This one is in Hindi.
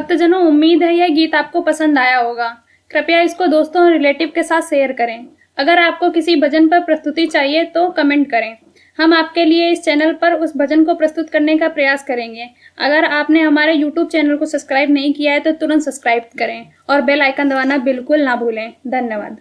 भक्तजनों, उम्मीद है यह गीत आपको पसंद आया होगा। कृपया इसको दोस्तों और रिलेटिव के साथ शेयर करें। अगर आपको किसी भजन पर प्रस्तुति चाहिए तो कमेंट करें। हम आपके लिए इस चैनल पर उस भजन को प्रस्तुत करने का प्रयास करेंगे। अगर आपने हमारे YouTube चैनल को सब्सक्राइब नहीं किया है तो तुरंत सब्सक्राइब करें और बेल आइकन दबाना बिल्कुल ना भूलें। धन्यवाद।